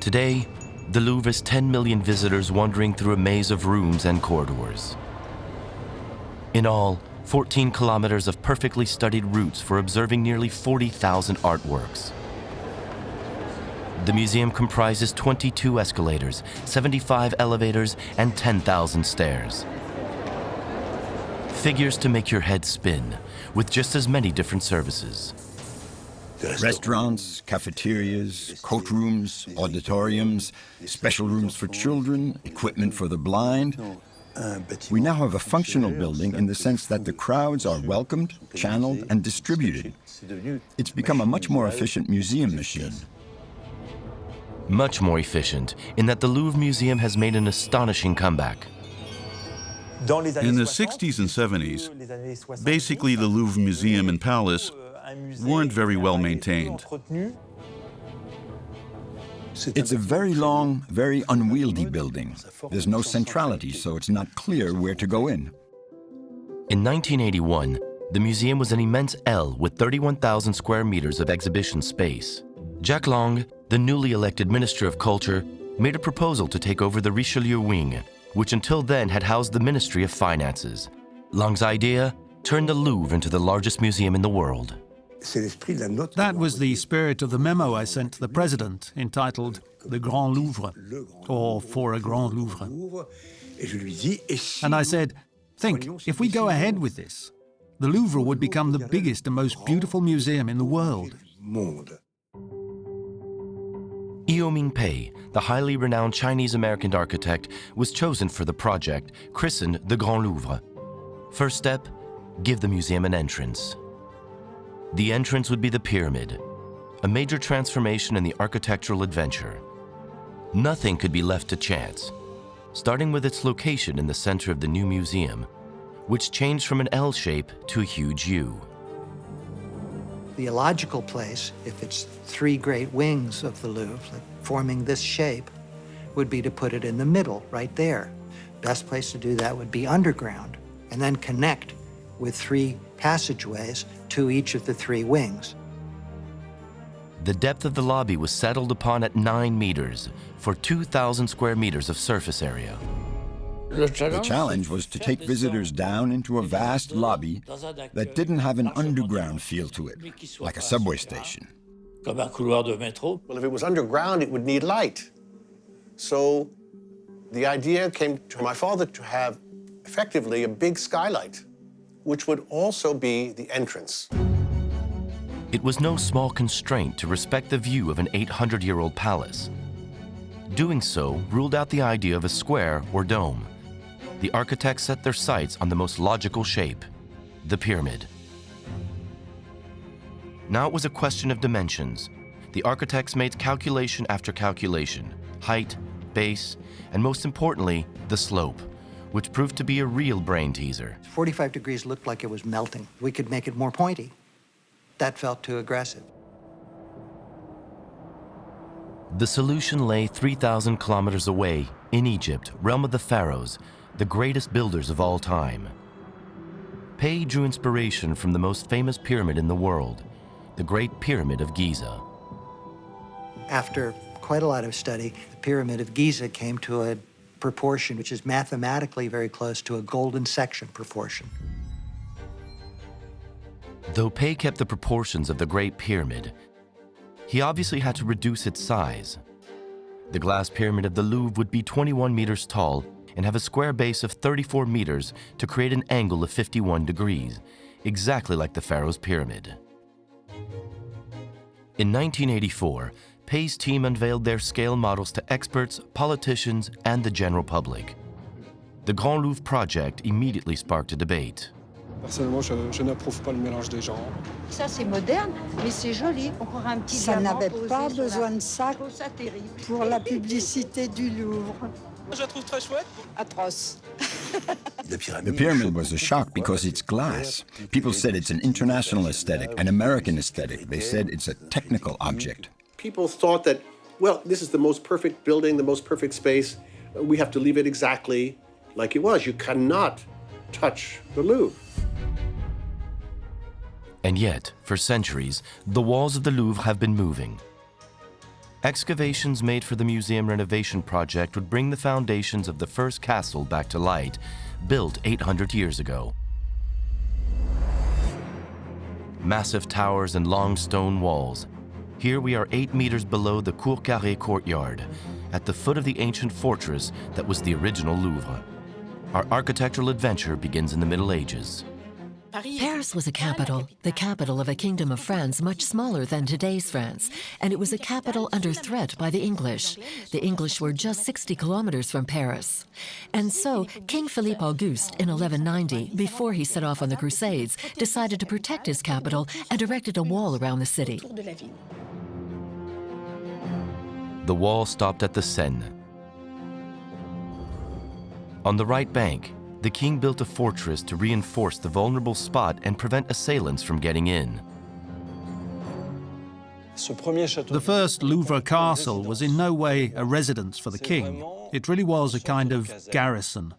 Today, the Louvre has 10 million visitors wandering through a maze of rooms and corridors. In all, 14 kilometers of perfectly studied routes for observing nearly 40,000 artworks. The museum comprises 22 escalators, 75 elevators, and 10,000 stairs. Figures to make your head spin, with just as many different services. Restaurants, cafeterias, coat rooms, auditoriums, special rooms for children, equipment for the blind. We now have a functional building in the sense that the crowds are welcomed, channeled, and distributed. It's become a much more efficient museum machine. Much more efficient in that the Louvre Museum has made an astonishing comeback. In the 60s and 70s, basically the Louvre Museum and Palace weren't very well maintained. It's a very long, very unwieldy building. There's no centrality, so it's not clear where to go in. In 1981, the museum was an immense L with 31,000 square meters of exhibition space. Jacques Lang, the newly elected Minister of Culture, made a proposal to take over the Richelieu wing, which until then had housed the Ministry of Finances. Lang's idea turned the Louvre into the largest museum in the world. That was the spirit of the memo I sent to the President, entitled The Grand Louvre, or For a Grand Louvre. And I said, think, if we go ahead with this, the Louvre would become the biggest and most beautiful museum in the world. Ieoh Ming Pei, the highly renowned Chinese-American architect, was chosen for the project, christened the Grand Louvre. First step, give the museum an entrance. The entrance would be the pyramid, a major transformation in the architectural adventure. Nothing could be left to chance, starting with its location in the center of the new museum, which changed from an L shape to a huge U. The illogical place, if it's three great wings of the Louvre, like forming this shape, would be to put it in the middle, right there. Best place to do that would be underground, and then connect with three passageways to each of the three wings. The depth of the lobby was settled upon at 9 meters for 2,000 square meters of surface area. The challenge was to take visitors down into a vast lobby that didn't have an underground feel to it, like a subway station. Well, if it was underground, it would need light. So the idea came to my father to have effectively a big skylight, which would also be the entrance. It was no small constraint to respect the view of an 800-year-old palace. Doing so ruled out the idea of a square or dome. The architects set their sights on the most logical shape, the pyramid. Now it was a question of dimensions. The architects made calculation after calculation, height, base, and most importantly, the slope, which proved to be a real brain teaser. 45 degrees looked like it was melting. We could make it more pointy. That felt too aggressive. The solution lay 3,000 kilometers away in Egypt, realm of the pharaohs, the greatest builders of all time. Pei drew inspiration from the most famous pyramid in the world, the Great Pyramid of Giza. After quite a lot of study, the Pyramid of Giza came to a proportion which is mathematically very close to a golden section proportion. Though Pei kept the proportions of the Great Pyramid, he obviously had to reduce its size. The glass pyramid of the Louvre would be 21 meters tall and have a square base of 34 meters to create an angle of 51 degrees, exactly like the Pharaoh's pyramid. In 1984, Pei's team unveiled their scale models to experts, politicians, and the general public. The Grand Louvre project immediately sparked a debate. Personnellement, je n'approuve pas le mélange des genres. Ça, c'est moderne, mais c'est joli. Encore un petit Ça diamant n'avait posé pas sur besoin de ça Je trouve ça terrible. pour la publicité du Louvre. Je la trouve très chouette. Atroce. The pyramid was a shock because it's glass. People said it's an international aesthetic, an American aesthetic. They said it's a technical object. People thought that, well, this is the most perfect building, the most perfect space. We have to leave it exactly like it was. You cannot touch the Louvre. And yet, for centuries, the walls of the Louvre have been moving. Excavations made for the museum renovation project would bring the foundations of the first castle back to light, built 800 years ago. Massive towers and long stone walls. Here we are 8 meters below the Cour Carrée courtyard, at the foot of the ancient fortress that was the original Louvre. Our architectural adventure begins in the Middle Ages. Paris was a capital, the capital of a kingdom of France much smaller than today's France, and it was a capital under threat by the English. The English were just 60 kilometers from Paris. And so, King Philippe Auguste, in 1190, before he set off on the Crusades, decided to protect his capital and erected a wall around the city. The wall stopped at the Seine. On the right bank, the king built a fortress to reinforce the vulnerable spot and prevent assailants from getting in. The first Louvre castle was in no way a residence for the king. It really was a kind of garrison,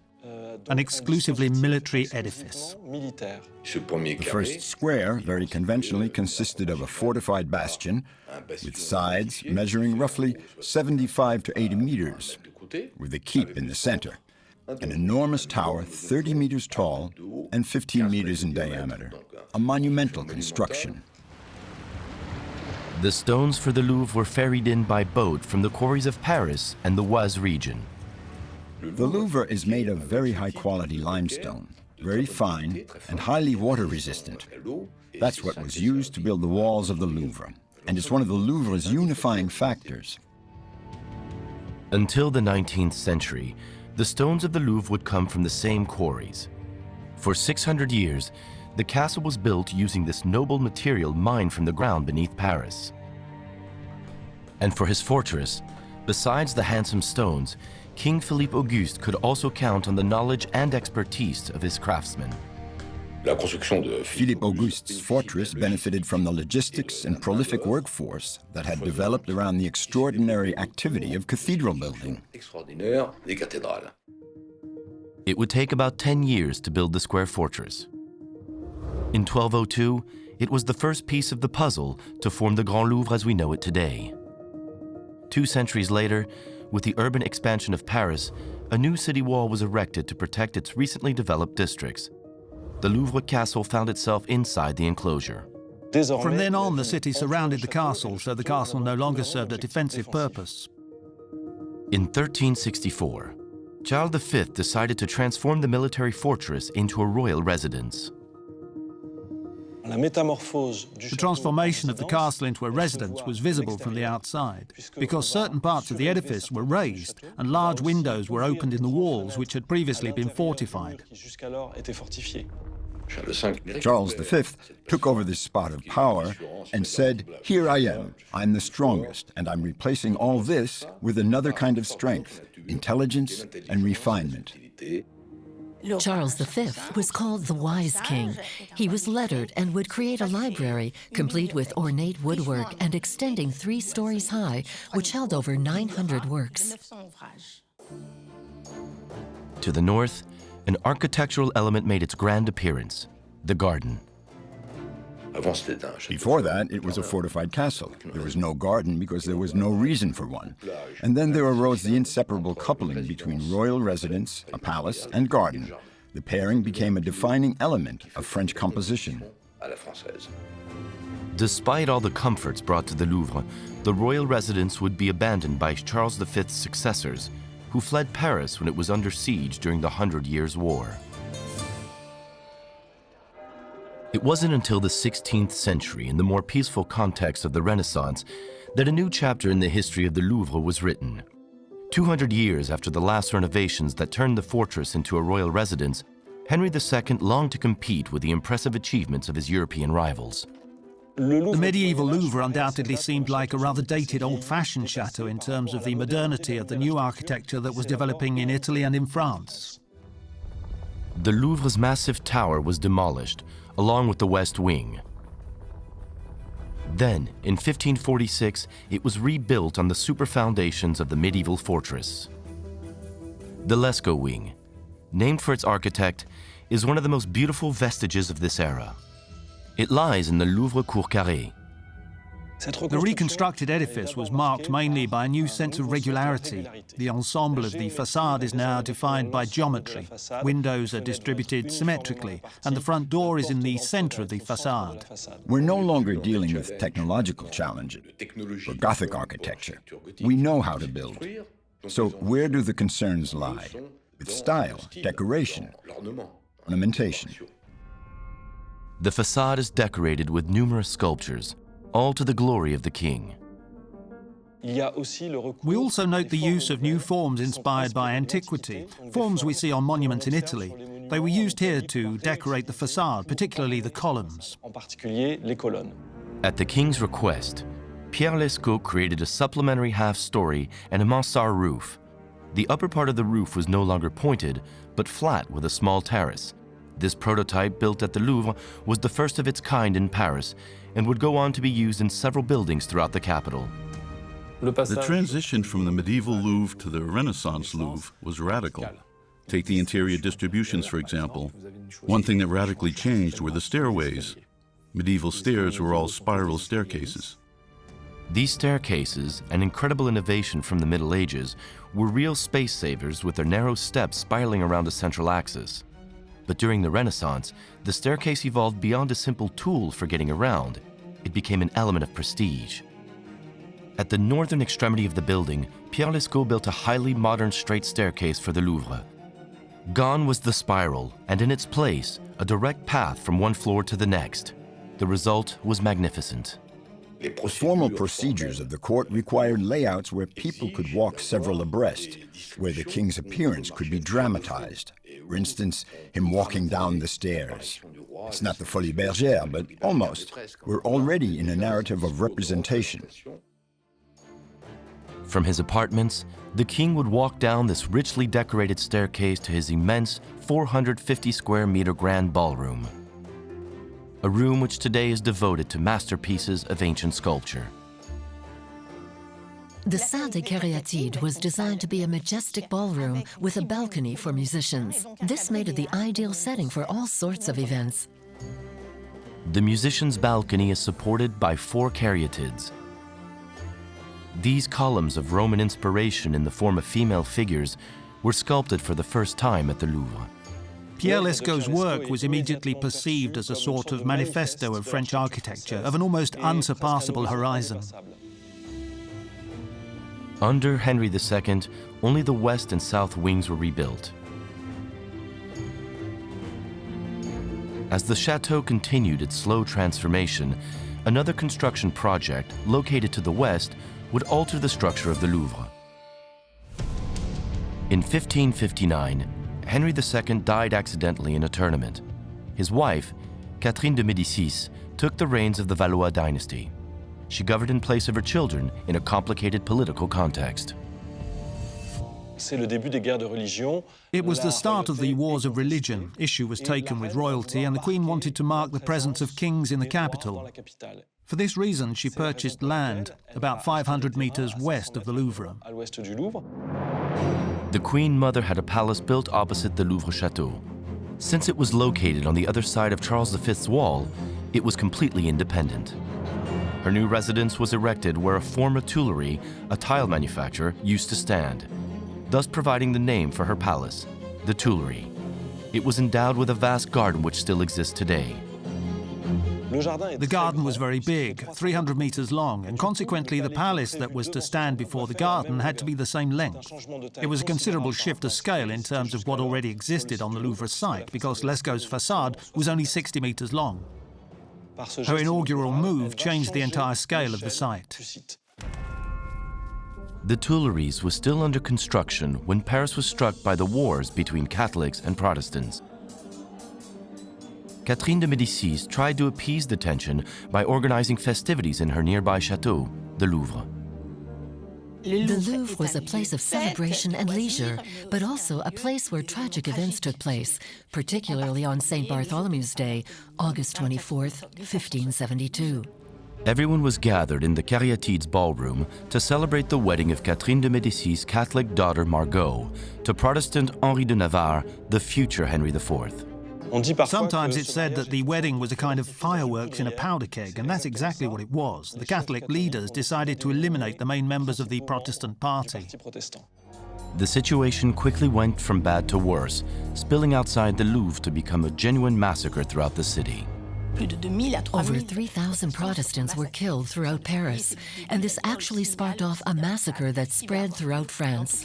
an exclusively military edifice. The first square, very conventionally, consisted of a fortified bastion with sides measuring roughly 75 to 80 meters, with a keep in the center. An enormous tower 30 meters tall and 15 meters in diameter, a monumental construction. The stones for the Louvre were ferried in by boat from the quarries of Paris and the Oise region. The Louvre is made of very high-quality limestone, very fine and highly water-resistant. That's what was used to build the walls of the Louvre, and it's one of the Louvre's unifying factors. Until the 19th century, the stones of the Louvre would come from the same quarries. For 600 years, the castle was built using this noble material mined from the ground beneath Paris. And for his fortress, besides the handsome stones, King Philippe Auguste could also count on the knowledge and expertise of his craftsmen. Philippe Auguste's fortress benefited from the logistics and prolific workforce that had developed around the extraordinary activity of cathedral building. It would take about 10 years to build the square fortress. In 1202, it was the first piece of the puzzle to form the Grand Louvre as we know it today. 2 centuries later, with the urban expansion of Paris, a new city wall was erected to protect its recently developed districts. The Louvre castle found itself inside the enclosure. From then on, the city surrounded the castle, so the castle no longer served a defensive purpose. In 1364, Charles V decided to transform the military fortress into a royal residence. The transformation of the castle into a residence was visible from the outside, because certain parts of the edifice were raised and large windows were opened in the walls which had previously been fortified. Charles V took over this spot of power and said, "Here I am, I'm the strongest, and I'm replacing all this with another kind of strength, intelligence and refinement." Charles V was called the Wise King. He was lettered and would create a library, complete with ornate woodwork and extending 3 stories high, which held over 900 works. To the north, an architectural element made its grand appearance, the garden. Before that, it was a fortified castle. There was no garden because there was no reason for one. And then there arose the inseparable coupling between royal residence, a palace, and garden. The pairing became a defining element of French composition. Despite all the comforts brought to the Louvre, the royal residence would be abandoned by Charles V's successors, who fled Paris when it was under siege during the 100 Years' War. It wasn't until the 16th century, in the more peaceful context of the Renaissance, that a new chapter in the history of the Louvre was written. 200 years after the last renovations that turned the fortress into a royal residence, Henry II longed to compete with the impressive achievements of his European rivals. The medieval Louvre undoubtedly seemed like a rather dated, old-fashioned chateau in terms of the modernity of the new architecture that was developing in Italy and in France. The Louvre's massive tower was demolished, along with the West Wing. Then, in 1546, it was rebuilt on the super foundations of the medieval fortress. The Lescaut Wing, named for its architect, is one of the most beautiful vestiges of this era. It lies in the Louvre Cour Carrée. The reconstructed edifice was marked mainly by a new sense of regularity. The ensemble of the facade is now defined by geometry. Windows are distributed symmetrically, and the front door is in the center of the facade. We're no longer dealing with technological challenges or Gothic architecture. We know how to build. So where do the concerns lie? With style, decoration, ornamentation. The facade is decorated with numerous sculptures, all to the glory of the king. We also note the use of new forms inspired by antiquity, forms we see on monuments in Italy. They were used here to decorate the facade, particularly the columns. At the king's request, Pierre Lescot created a supplementary half-story and a mansard roof. The upper part of the roof was no longer pointed, but flat with a small terrace. This prototype, built at the Louvre, was the first of its kind in Paris and would go on to be used in several buildings throughout the capital. The transition from the medieval Louvre to the Renaissance Louvre was radical. Take the interior distributions, for example. One thing that radically changed were the stairways. Medieval stairs were all spiral staircases. These staircases, an incredible innovation from the Middle Ages, were real space savers with their narrow steps spiraling around a central axis. But during the Renaissance, the staircase evolved beyond a simple tool for getting around. It became an element of prestige. At the northern extremity of the building, Pierre Lescot built a highly modern straight staircase for the Louvre. Gone was the spiral, and in its place, a direct path from one floor to the next. The result was magnificent. The formal procedures of the court required layouts where people could walk several abreast, where the king's appearance could be dramatized. For instance, him walking down the stairs. It's not the Folie Bergère, but almost. We're already in a narrative of representation. From his apartments, the king would walk down this richly decorated staircase to his immense 450 square meter grand ballroom. A room which today is devoted to masterpieces of ancient sculpture. The Salle des Caryatides was designed to be a majestic ballroom with a balcony for musicians. This made it the ideal setting for all sorts of events. The musician's balcony is supported by 4 caryatides. These columns of Roman inspiration in the form of female figures were sculpted for the first time at the Louvre. Pierre Lescot's work was immediately perceived as a sort of manifesto of French architecture, of an almost unsurpassable horizon. Under Henry II, only the west and south wings were rebuilt. As the chateau continued its slow transformation, another construction project, located to the west, would alter the structure of the Louvre. In 1559, Henry II died accidentally in a tournament. His wife, Catherine de Médicis, took the reins of the Valois dynasty. She governed in place of her children in a complicated political context. It was the start of the wars of religion. Issue was taken with royalty, and the Queen wanted to mark the presence of kings in the capital. For this reason, she purchased land about 500 meters west of the Louvre. The Queen Mother had a palace built opposite the Louvre Chateau. Since it was located on the other side of Charles V's wall, it was completely independent. Her new residence was erected where a former Tuileries, a tile manufacturer, used to stand, thus providing the name for her palace, the Tuileries. It was endowed with a vast garden which still exists today. The garden was very big, 300 meters long, and consequently the palace that was to stand before the garden had to be the same length. It was a considerable shift of scale in terms of what already existed on the Louvre site, because Lescot's facade was only 60 meters long. Her inaugural move changed the entire scale of the site. The Tuileries was still under construction when Paris was struck by the wars between Catholics and Protestants. Catherine de Médicis tried to appease the tension by organizing festivities in her nearby chateau, the Louvre. The Louvre was a place of celebration and leisure, but also a place where tragic events took place, particularly on St. Bartholomew's Day, August 24th, 1572. Everyone was gathered in the Caryatides ballroom to celebrate the wedding of Catherine de Médicis' Catholic daughter Margot to Protestant Henri de Navarre, the future Henry IV. Sometimes it's said that the wedding was a kind of fireworks in a powder keg, and that's exactly what it was. The Catholic leaders decided to eliminate the main members of the Protestant party. The situation quickly went from bad to worse, spilling outside the Louvre to become a genuine massacre throughout the city. Over 3,000 Protestants were killed throughout Paris, and this actually sparked off a massacre that spread throughout France.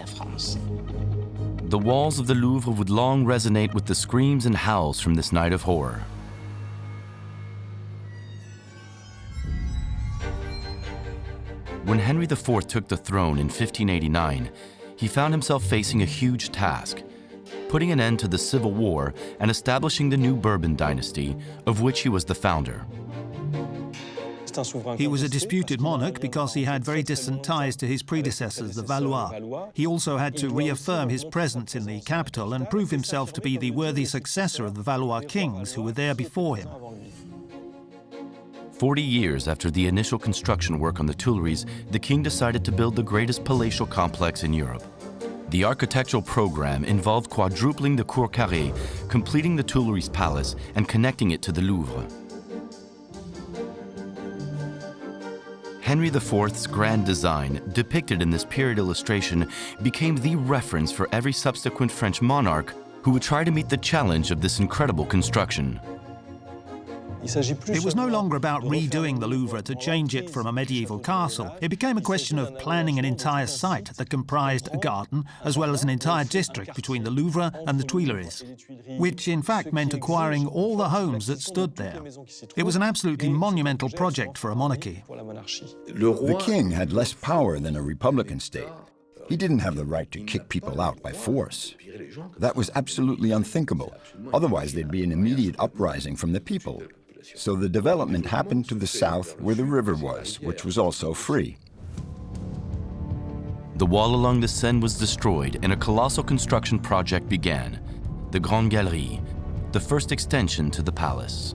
The walls of the Louvre would long resonate with the screams and howls from this night of horror. When Henry IV took the throne in 1589, he found himself facing a huge task: putting an end to the Civil War and establishing the new Bourbon dynasty, of which he was the founder. He was a disputed monarch because he had very distant ties to his predecessors, the Valois. He also had to reaffirm his presence in the capital and prove himself to be the worthy successor of the Valois kings who were there before him. 40 years after the initial construction work on the Tuileries, the king decided to build the greatest palatial complex in Europe. The architectural program involved quadrupling the Cour Carrée, completing the Tuileries Palace, and connecting it to the Louvre. Henry IV's grand design, depicted in this period illustration, became the reference for every subsequent French monarch who would try to meet the challenge of this incredible construction. It was no longer about redoing the Louvre to change it from a medieval castle. It became a question of planning an entire site that comprised a garden as well as an entire district between the Louvre and the Tuileries, which in fact meant acquiring all the homes that stood there. It was an absolutely monumental project for a monarchy. The king had less power than a republican state. He didn't have the right to kick people out by force. That was absolutely unthinkable. Otherwise, there'd be an immediate uprising from the people. So the development happened to the south where the river was, which was also free. The wall along the Seine was destroyed and a colossal construction project began, the Grande Galerie, the first extension to the palace.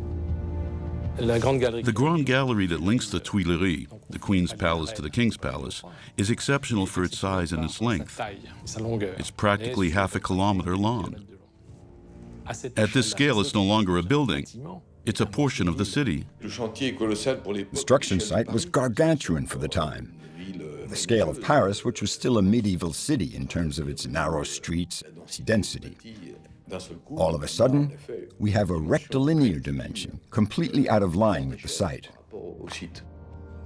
The Grand Gallery that links the Tuileries, the Queen's Palace to the King's Palace, is exceptional for its size and its length. It's practically half a kilometer long. At this scale, it's no longer a building. It's a portion of the city. The construction site was gargantuan for the time. The scale of Paris, which was still a medieval city in terms of its narrow streets, its density. All of a sudden, we have a rectilinear dimension, completely out of line with the site.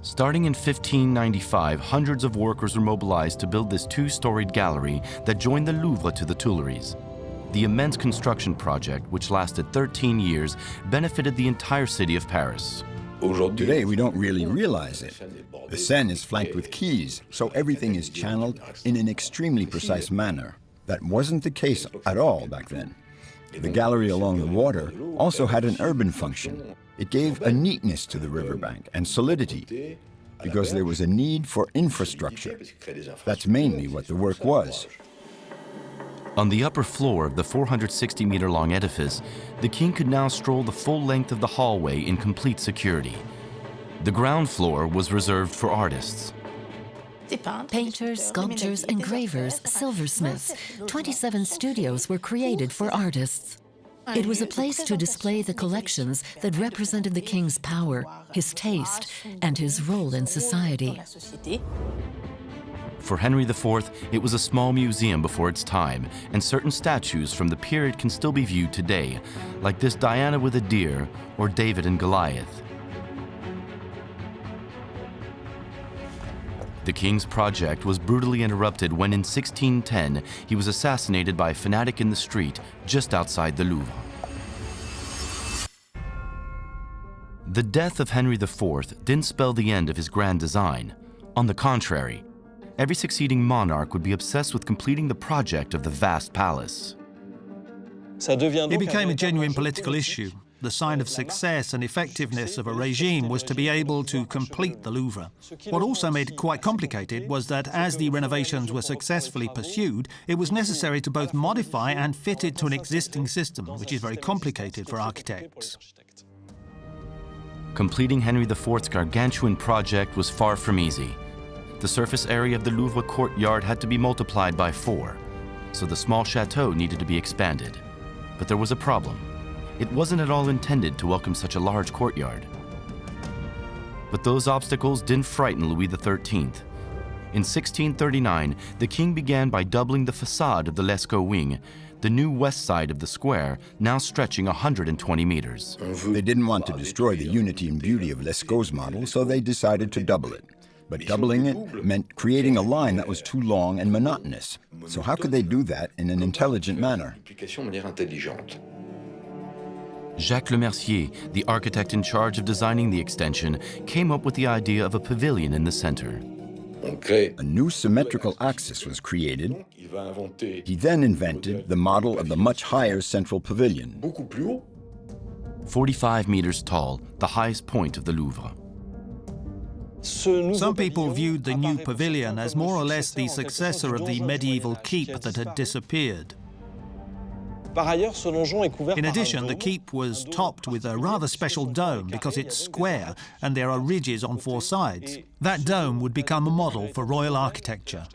Starting in 1595, hundreds of workers were mobilized to build this two-storied gallery that joined the Louvre to the Tuileries. The immense construction project, which lasted 13 years, benefited the entire city of Paris. Today, we don't really realize it. The Seine is flanked with quays, so everything is channeled in an extremely precise manner. That wasn't the case at all back then. The gallery along the water also had an urban function. It gave a neatness to the riverbank and solidity, because there was a need for infrastructure. That's mainly what the work was. On the upper floor of the 460-meter-long edifice, the king could now stroll the full length of the hallway in complete security. The ground floor was reserved for artists. Painters, sculptors, engravers, silversmiths. 27 studios were created for artists. It was a place to display the collections that represented the king's power, his taste, and his role in society. For Henry IV, it was a small museum before its time, and certain statues from the period can still be viewed today, like this Diana with a deer or David and Goliath. The king's project was brutally interrupted when in 1610 he was assassinated by a fanatic in the street just outside the Louvre. The death of Henry IV didn't spell the end of his grand design. On the contrary, every succeeding monarch would be obsessed with completing the project of the vast palace. It became a genuine political issue. The sign of success and effectiveness of a regime was to be able to complete the Louvre. What also made it quite complicated was that as the renovations were successfully pursued, it was necessary to both modify and fit it to an existing system, which is very complicated for architects. Completing Henry IV's gargantuan project was far from easy. The surface area of the Louvre courtyard had to be multiplied by 4, so the small chateau needed to be expanded. But there was a problem. it wasn't at all intended to welcome such a large courtyard. But those obstacles didn't frighten Louis XIII. In 1639, the king began by doubling the facade of the Lescaut wing, the new west side of the square, now stretching 120 meters. They didn't want to destroy the unity and beauty of Lescaut's model, so they decided to double it. But doubling it meant creating a line that was too long and monotonous. So how could they do that in an intelligent manner? Jacques Lemercier, the architect in charge of designing the extension, came up with the idea of a pavilion in the center. A new symmetrical axis was created. He then invented the model of the much higher central pavilion. 45 meters tall, the highest point of the Louvre. Some people viewed the new pavilion as more or less the successor of the medieval keep that had disappeared. In addition, the keep was topped with a rather special dome because it's square and there are ridges on four sides. That dome would become a model for royal architecture.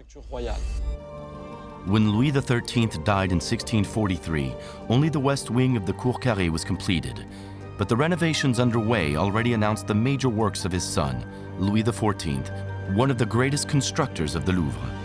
When Louis XIII died in 1643, only the west wing of the Cour Carrée was completed. But the renovations underway already announced the major works of his son, Louis XIV, one of the greatest constructors of the Louvre.